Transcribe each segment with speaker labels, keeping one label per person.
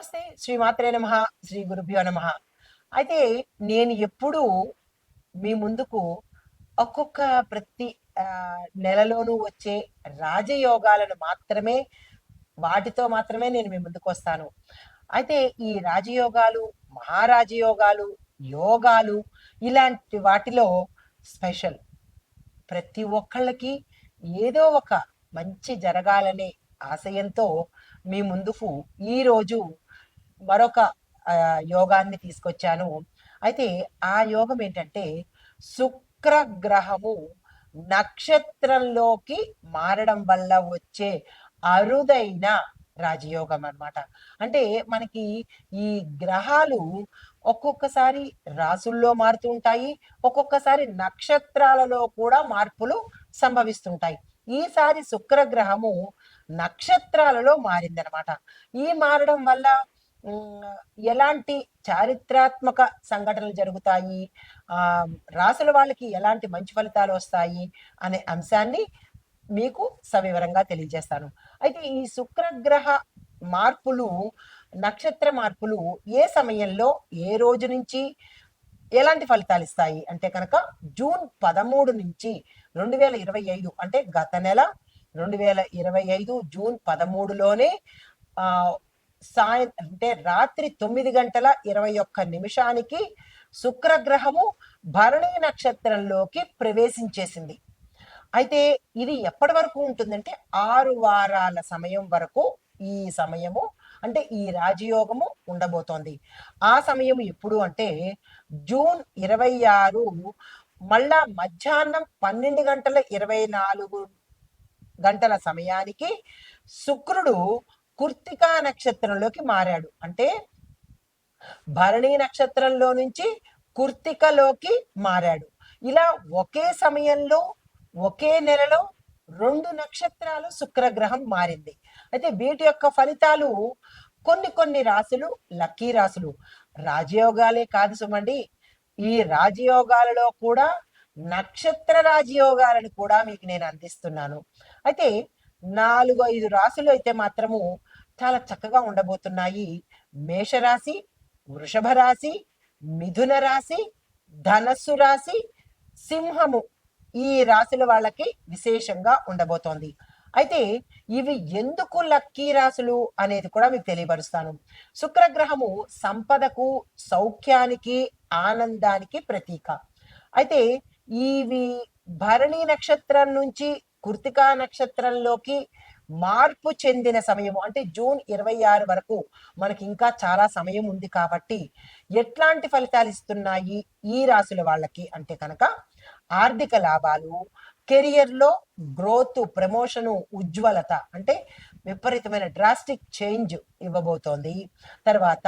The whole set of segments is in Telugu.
Speaker 1: నమస్తే. శ్రీమాత్రే నమః. శ్రీ గురుభ్యో నమః. అయితే నేను ఎప్పుడూ మీ ముందుకు ఒక్కొక్క ప్రతి నెలలోనూ వచ్చే రాజయోగాలను మాత్రమే వాటితో మాత్రమే నేను మీ ముందుకొస్తాను. అయితే ఈ రాజయోగాలు, మహారాజయోగాలు, యోగాలు ఇలాంటి వాటిలో స్పెషల్. ప్రతి ఒక్కళ్ళకి ఏదో ఒక మంచి జరగాలనే ఆశయంతో మీ ముందుకు ఈరోజు మరొక యోగాన్ని తీసుకొచ్చాను. అయితే ఆ యోగం ఏంటంటే శుక్రగ్రహము నక్షత్రంలోకి మారడం వల్ల వచ్చే అరుదైన రాజయోగం అన్నమాట. అంటే మనకి ఈ గ్రహాలు ఒక్కొక్కసారి రాసుల్లో మారుతూ ఉంటాయి. ఒక్కొక్కసారి నక్షత్రాలలో కూడా మార్పులు సంభవిస్తుంటాయి. ఈసారి శుక్రగ్రహము నక్షత్రాలలో మారిందనమాట. ఈ మారడం వల్ల ఎలాంటి చారిత్రాత్మక సంఘటనలు జరుగుతాయి, రాసుల వాళ్ళకి ఎలాంటి మంచి ఫలితాలు వస్తాయి అనే అంశాన్ని మీకు సవివరంగా తెలియజేస్తాను. అయితే ఈ శుక్రగ్రహ మార్పులు, నక్షత్ర మార్పులు ఏ సమయంలో, ఏ రోజు నుంచి ఎలాంటి ఫలితాలు ఇస్తాయి అంటే కనుక జూన్ 13 నుంచి 2025 అంటే గత నెల 2025 జూన్ 13లోనే అంటే రాత్రి 9:21 శుక్రగ్రహము భరణి నక్షత్రంలోకి ప్రవేశించేసింది. అయితే ఇది ఎప్పటి వరకు ఉంటుందంటే 6 వారాల సమయం వరకు ఈ సమయము అంటే ఈ రాజయోగము ఉండబోతోంది. ఆ సమయం ఎప్పుడు అంటే జూన్ 26 మళ్ళా మధ్యాహ్నం 12:24 సమయానికి శుక్రుడు కృత్తికా నక్షత్రంలోకి మారాడు. అంటే భరణి నక్షత్రంలో నుంచి కృత్తికలోకి మారాడు. ఇలా ఒకే సమయంలో ఒకే నెలలో 2 నక్షత్రాలు శుక్రగ్రహం మారింది. అయితే వీటి యొక్క ఫలితాలు కొన్ని రాశులు లక్కీ రాశులు. రాజయోగాలే కాదు సుమండి, ఈ రాజయోగాలలో కూడా నక్షత్ర రాజయోగాలను కూడా మీకు నేను అందిస్తున్నాను. అయితే 4-5 రాశులు అయితే మాత్రము చాలా చక్కగా ఉండబోతున్నాయి. మేషరాశి, వృషభ రాశి, మిథున రాశి, ధనస్సు రాశి, సింహము ఈ రాశుల వాళ్ళకి విశేషంగా ఉండబోతోంది. అయితే ఇవి ఎందుకు లక్కీ రాశులు అనేది కూడా మీకు తెలియపరుస్తాను. శుక్రగ్రహము సంపదకు, సౌఖ్యానికి, ఆనందానికి ప్రతీక. అయితే ఇవి భరణి నక్షత్రం నుంచి కృత్తికా నక్షత్రంలోకి మార్పు చెందిన సమయము అంటే జూన్ 26 వరకు మనకి ఇంకా చాలా సమయం ఉంది. కాబట్టి ఎట్లాంటి ఫలితాలు ఇస్తున్నాయి ఈ రాశుల వాళ్ళకి అంటే కనుక ఆర్థిక లాభాలు, కెరియర్లో గ్రోత్, ప్రమోషను, ఉజ్వలత అంటే విపరీతమైన డ్రాస్టిక్ చేంజ్ ఇవ్వబోతోంది. తర్వాత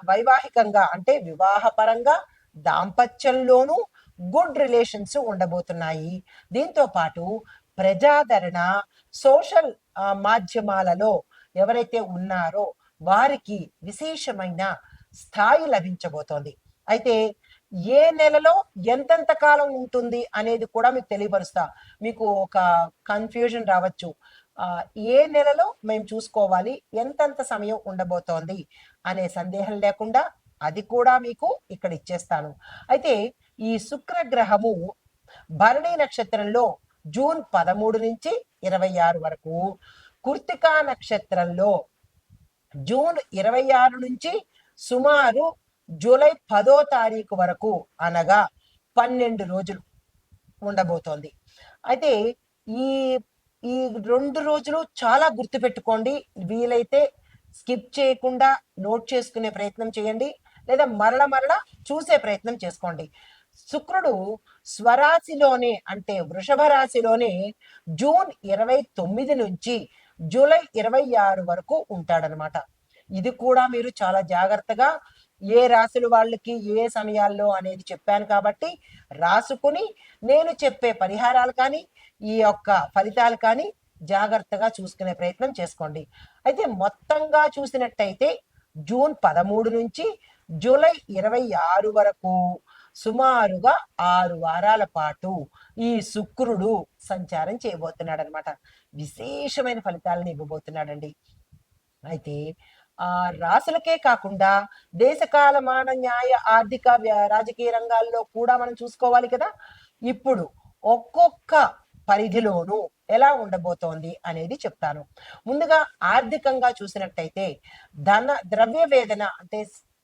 Speaker 1: వైవాహికంగా అంటే వివాహపరంగా, దాంపత్యంలోనూ గుడ్ రిలేషన్స్ ఉండబోతున్నాయి. దీంతో పాటు ప్రజాదరణ, సోషల్ మాధ్యమాలలో ఎవరైతే ఉన్నారో వారికి విశేషమైన స్థాయి లభించబోతోంది. అయితే ఏ నెలలో ఎంతెంత కాలం ఉంటుంది అనేది కూడా మీకు తెలియపరుస్తా. మీకు ఒక కన్ఫ్యూజన్ రావచ్చు. ఏ నెలలో మేము చూసుకోవాలి, ఎంతెంత సమయం ఉండబోతోంది అనే సందేహం లేకుండా అది కూడా మీకు ఇక్కడ ఇచ్చేస్తాను. అయితే ఈ శుక్రగ్రహము భరణి నక్షత్రంలో జూన్ 13 నుంచి 26 వరకు, కృత్తికా నక్షత్రంలో జూన్ 26 నుంచి సుమారు జూలై 10వ తారీఖు వరకు అనగా 12 రోజులు ఉండబోతోంది. అయితే ఈ ఈ 2 రోజులు చాలా గుర్తుపెట్టుకోండి. వీలైతే స్కిప్ చేయకుండా నోట్ చేసుకునే ప్రయత్నం చేయండి, లేదా మరల చూసే ప్రయత్నం చేసుకోండి. శుక్రుడు స్వరాశిలోనే అంటే వృషభ రాశిలోనే జూన్ 29 నుంచి జూలై 26 వరకు ఉంటాడనమాట. ఇది కూడా మీరు చాలా జాగ్రత్తగా ఏ రాశుల వాళ్ళకి ఏ సమయాల్లో అనేది చెప్పాను కాబట్టి రాసుకుని నేను చెప్పే పరిహారాలు కానీ ఈ యొక్క ఫలితాలు కానీ జాగ్రత్తగా చూసుకునే ప్రయత్నం చేసుకోండి. అయితే మొత్తంగా చూసినట్టయితే జూన్ 13 నుంచి జూలై 26 వరకు సుమారుగా 6 వారాల పాటు ఈ శుక్రుడు సంచారం చేయబోతున్నాడు అనమాట. విశేషమైన ఫలితాలను ఇవ్వబోతున్నాడండి. అయితే రాసులకే కాకుండా దేశకాలమాన న్యాయ ఆర్థిక రాజకీయ రంగాల్లో కూడా మనం చూసుకోవాలి కదా. ఇప్పుడు ఒక్కొక్క పరిధిలోనూ ఎలా ఉండబోతోంది అనేది చెప్తాను. ముందుగా ఆర్థికంగా చూసినట్టయితే ద్రవ్య వేదన అంటే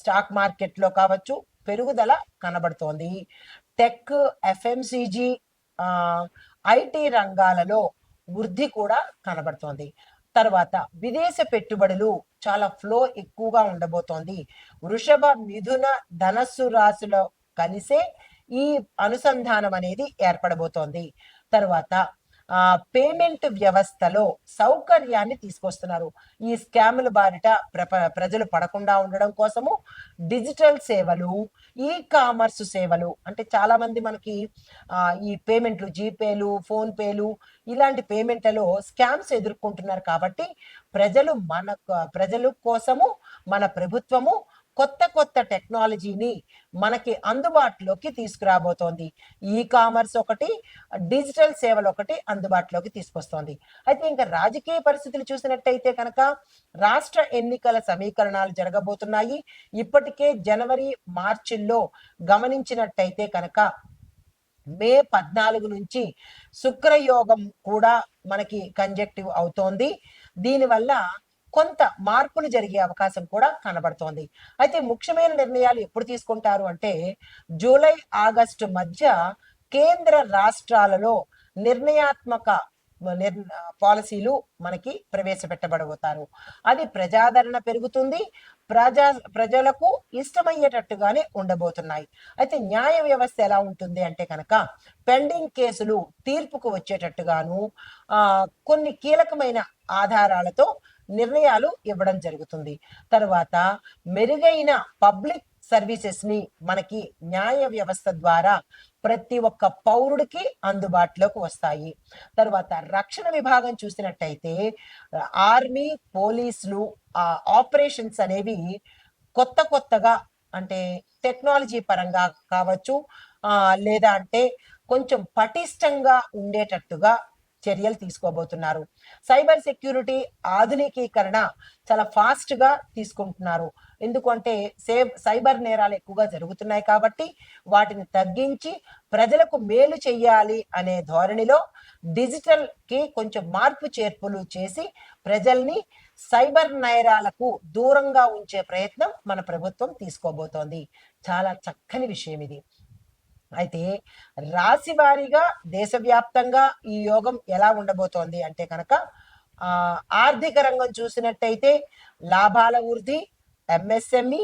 Speaker 1: స్టాక్ మార్కెట్లో కావచ్చు పెరుగుదల కనబడుతోంది. టెక్, ఎఫ్ఎంసిజి, ఐటీ రంగాలలో వృద్ధి కూడా కనబడుతోంది. తర్వాత విదేశ పెట్టుబడులు చాలా ఫ్లో ఎక్కువగా ఉండబోతోంది. వృషభ, మిథున, ధనస్సు రాశుల కలిసే ఈ అనుసంధానం అనేది ఏర్పడబోతోంది. తర్వాత పేమెంట్ వ్యవస్థలో సౌకర్యాన్ని తీసుకొస్తున్నారు. ఈ స్కాముల బారిట ప్రజలు పడకుండా ఉండడం కోసము డిజిటల్ సేవలు, ఈ కామర్స్ సేవలు అంటే చాలా మంది మనకి ఈ పేమెంట్లు, జీపేలు, ఫోన్ పేలు ఇలాంటి పేమెంట్లలో స్కామ్స్ ఎదుర్కొంటున్నారు. కాబట్టి ప్రజలు కోసము మన ప్రభుత్వము కొత్త కొత్త టెక్నాలజీని మనకి అందుబాటులోకి తీసుకురాబోతోంది. ఈ కామర్స్ ఒకటి, డిజిటల్ సేవలు ఒకటి అందుబాటులోకి తీసుకొస్తోంది. అయితే ఇంకా రాజకీయ పరిస్థితులు చూసినట్టయితే కనుక రాష్ట్ర ఎన్నికల సమీకరణాలు జరగబోతున్నాయి. ఇప్పటికే జనవరి, మార్చిల్లో గమనించినట్టయితే కనుక మే 14 నుంచి శుక్రయోగం కూడా మనకి కంజెక్టివ్ అవుతోంది. దీనివల్ల కొంత మార్పులు జరిగే అవకాశం కూడా కనబడుతోంది. అయితే ముఖ్యమైన నిర్ణయాలు ఎప్పుడు తీసుకుంటారు అంటే జూలై, ఆగస్టు మధ్య కేంద్ర రాష్ట్రాలలో నిర్ణయాత్మక పాలసీలు మనకి ప్రవేశపెట్టబడబోతారు. అది ప్రజాదరణ పెరుగుతుంది. ప్రజలకు ఇష్టమయ్యేటట్టుగానే ఉండబోతున్నాయి. అయితే న్యాయ వ్యవస్థ ఎలా ఉంటుంది అంటే కనుక పెండింగ్ కేసులు తీర్పుకు వచ్చేటట్టుగాను కొన్ని కీలకమైన ఆధారాలతో నిర్ణయాలు ఇవ్వడం జరుగుతుంది. తర్వాత మెరుగైన పబ్లిక్ సర్వీసెస్ ని మనకి న్యాయ వ్యవస్థ ద్వారా ప్రతి ఒక్క పౌరుడికి అందుబాటులోకి వస్తాయి. తర్వాత రక్షణ విభాగం చూసినట్టయితే ఆర్మీ, పోలీసులు ఆపరేషన్స్ అనేవి కొత్తగా అంటే టెక్నాలజీ పరంగా కావచ్చు, లేదా అంటే కొంచెం పటిష్టంగా ఉండేటట్టుగా చర్యలు తీసుకోబోతున్నారు. సైబర్ సెక్యూరిటీ ఆధునికీకరణ చాలా ఫాస్ట్ గా తీసుకుంటున్నారు. ఎందుకంటే సైబర్ నేరాలు ఎక్కువగా జరుగుతున్నాయి కాబట్టి వాటిని తగ్గించి ప్రజలకు మేలు చెయ్యాలి అనే ధోరణిలో డిజిటల్ కి కొంచెం మార్పు చేర్పులు చేసి ప్రజల్ని సైబర్ నేరాలకు దూరంగా ఉంచే ప్రయత్నం మన ప్రభుత్వం తీసుకోబోతోంది. చాలా చక్కని విషయం ఇది. అయితే రాశి వారీగా దేశవ్యాప్తంగా ఈ యోగం ఎలా ఉండబోతోంది అంటే కనుక ఆర్థిక రంగం చూసినట్టయితే లాభాల వృద్ధి, ఎంఎస్ఎంఈ,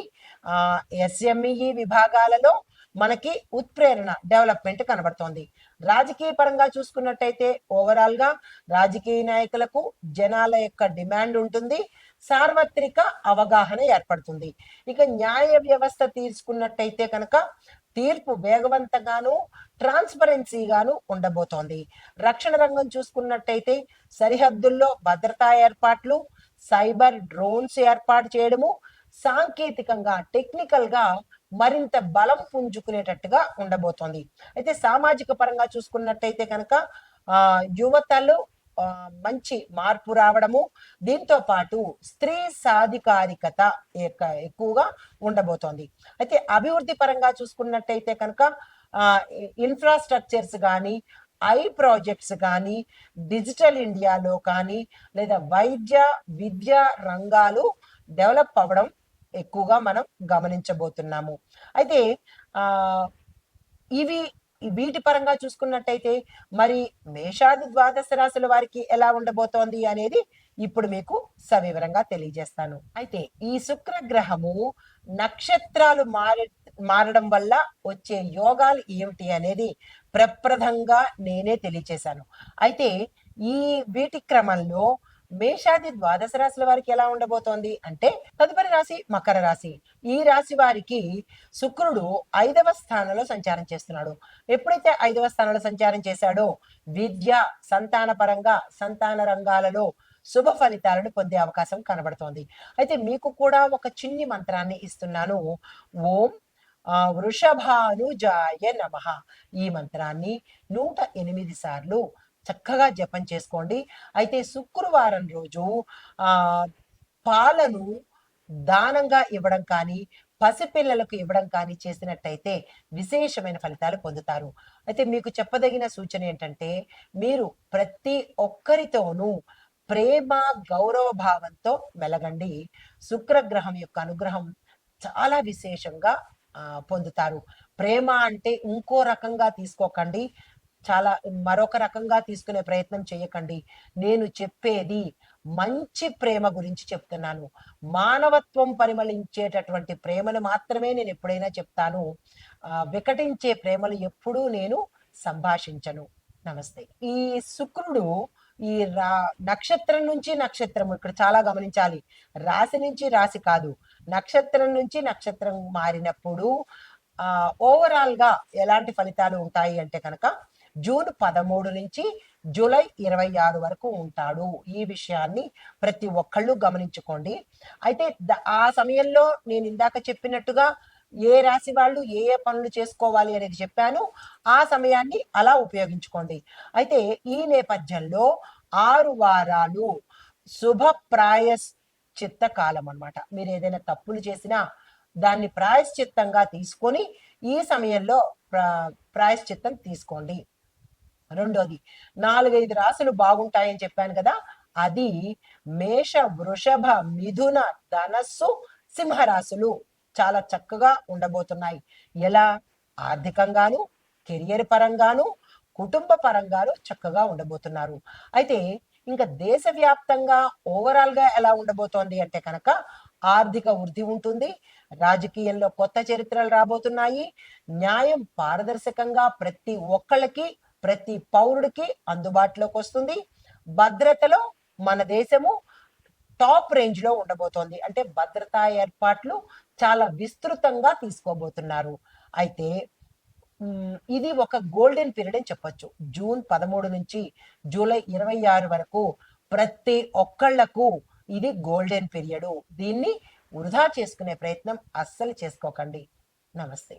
Speaker 1: ఎస్ఎంఈ విభాగాలలో మనకి ఉత్ప్రేరణ, డెవలప్మెంట్ కనబడుతోంది. రాజకీయ పరంగా చూసుకున్నట్టయితే ఓవరాల్ గా రాజకీయ నాయకులకు జనాల యొక్క డిమాండ్ ఉంటుంది, సార్వత్రిక అవగాహన ఏర్పడుతుంది. ఇక న్యాయ వ్యవస్థ తీసుకున్నట్టయితే కనుక తీర్పు వేగవంతంగాను, ట్రాన్స్పరెన్సీగాను ఉండబోతోంది. రక్షణ రంగం చూసుకున్నట్టయితే సరిహద్దుల్లో భద్రతా ఏర్పాట్లు, సైబర్ డ్రోన్స్ ఏర్పాటు చేయడము, సాంకేతికంగా టెక్నికల్ గా మరింత బలం పుంజుకునేటట్టుగా ఉండబోతోంది. అయితే సామాజిక పరంగా చూసుకున్నట్టయితే కనుక యువతలు మంచి మార్పు రావడము, దీంతో పాటు స్త్రీ సాధికారికత ఎక్కువగా ఉండబోతోంది. అయితే అభివృద్ధి పరంగా చూసుకున్నట్టయితే కనుక ఇన్ఫ్రాస్ట్రక్చర్స్ కానీ, ఐ ప్రాజెక్ట్స్ కానీ, డిజిటల్ ఇండియాలో కానీ, లేదా వైద్య విద్య రంగాలు డెవలప్ అవ్వడం ఎక్కువగా మనం గమనించబోతున్నాము. అయితే వీటి పరంగా చూసుకున్నట్టయితే మరి మేషాది ద్వాదశ రాశుల వారికి ఎలా ఉండబోతోంది అనేది ఇప్పుడు మీకు సవివరంగా తెలియజేస్తాను. అయితే ఈ శుక్రగ్రహము నక్షత్రాలు మారడం వల్ల వచ్చే యోగాలు ఏమిటి అనేది ప్రప్రథంగా నేనే తెలియజేశాను. అయితే ఈ వీటి క్రమంలో మేషాది ద్వాదశ రాశుల వారికి ఎలా ఉండబోతోంది అంటే తదుపరి రాశి మకర రాశి. ఈ రాశి వారికి శుక్రుడు 5వ స్థానంలో సంచారం చేస్తున్నాడు. ఎప్పుడైతే 5వ స్థానంలో సంచారం చేశాడో విద్య, సంతాన పరంగా సంతాన రంగాలలో శుభ ఫలితాలను పొందే అవకాశం కనబడుతోంది. అయితే మీకు కూడా ఒక చిన్ని మంత్రాన్ని ఇస్తున్నాను. ఓం వృషభానుజాయ నమః. ఈ మంత్రాన్ని 108 సార్లు చక్కగా జపం చేసుకోండి. అయితే శుక్రవారం రోజు పాలను దానంగా ఇవ్వడం కానీ, పసిపిల్లలకు ఇవ్వడం కానీ చేసినట్టయితే విశేషమైన ఫలితాలు పొందుతారు. అయితే మీకు చెప్పదగిన సూచన ఏంటంటే, మీరు ప్రతి ఒక్కరితోనూ ప్రేమ, గౌరవ భావంతో మెలగండి. శుక్రగ్రహం యొక్క అనుగ్రహం చాలా విశేషంగా పొందుతారు. ప్రేమ అంటే ఇంకో రకంగా తీసుకోకండి. చాలా మరొక రకంగా తీసుకునే ప్రయత్నం చేయకండి. నేను చెప్పేది మంచి ప్రేమ గురించి చెప్తున్నాను. మానవత్వం పరిమళించేటటువంటి ప్రేమను మాత్రమే నేను ఎప్పుడైనా చెప్తాను. వికటించే ప్రేమలు ఎప్పుడూ నేను సంభాషించను. నమస్తే. ఈ శుక్రుడు ఈ నక్షత్రం నుంచి నక్షత్రం ఇక్కడ చాలా గమనించాలి. రాశి నుంచి రాశి కాదు. నక్షత్రం నుంచి నక్షత్రం మారినప్పుడు ఓవరాల్‌గా ఎలాంటి ఫలితాలు ఉంటాయి అంటే కనుక జూన్ 13 నుంచి జూలై 26 వరకు ఉంటాడు. ఈ విషయాన్ని ప్రతి ఒక్కళ్ళు గమనించుకోండి. అయితే ఆ సమయంలో నేను ఇందాక చెప్పినట్టుగా ఏ రాశి వాళ్ళు ఏ ఏ పనులు చేసుకోవాలి అనేది చెప్పాను. ఆ సమయాన్ని అలా ఉపయోగించుకోండి. అయితే ఈ నేపథ్యంలో 6 వారాలు శుభ ప్రాయశ్చిత్త కాలం అన్నమాట. మీరు ఏదైనా తప్పులు చేసినా దాన్ని ప్రాయశ్చిత్తంగా తీసుకొని ఈ సమయంలో ప్రాయశ్చిత్తం తీసుకోండి. రెండోది 4-5 రాసులు బాగుంటాయని చెప్పాను కదా, అది మేష, వృషభ, మిథున, ధనస్సు, సింహరాశులు చాలా చక్కగా ఉండబోతున్నాయి. ఎలా? ఆర్థికంగాను, కెరియర్ పరంగాను, కుటుంబ పరంగాను చక్కగా ఉండబోతున్నారు. అయితే ఇంకా దేశవ్యాప్తంగా ఓవరాల్‌గా ఎలా ఉండబోతోంది అంటే కనుక ఆర్థిక వృద్ధి ఉంటుంది. రాజకీయంలో కొత్త చరిత్రలు రాబోతున్నాయి. న్యాయం పారదర్శకంగా ప్రతి ఒక్కళ్ళకి, ప్రతి పౌరుడికి అందుబాటులోకి వస్తుంది. భద్రతలో మన దేశము టాప్ రేంజ్ లో ఉండబోతోంది. అంటే భద్రతా ఏర్పాట్లు చాలా విస్తృతంగా తీసుకోబోతున్నారు. అయితే ఇది ఒక గోల్డెన్ పీరియడ్ అని చెప్పొచ్చు. జూన్ 13 నుంచి జూలై 26 వరకు ప్రతి ఒక్కళ్లకు ఇది గోల్డెన్ పీరియడ్. దీన్ని వృధా చేసుకునే ప్రయత్నం అస్సలు చేసుకోకండి. నమస్తే.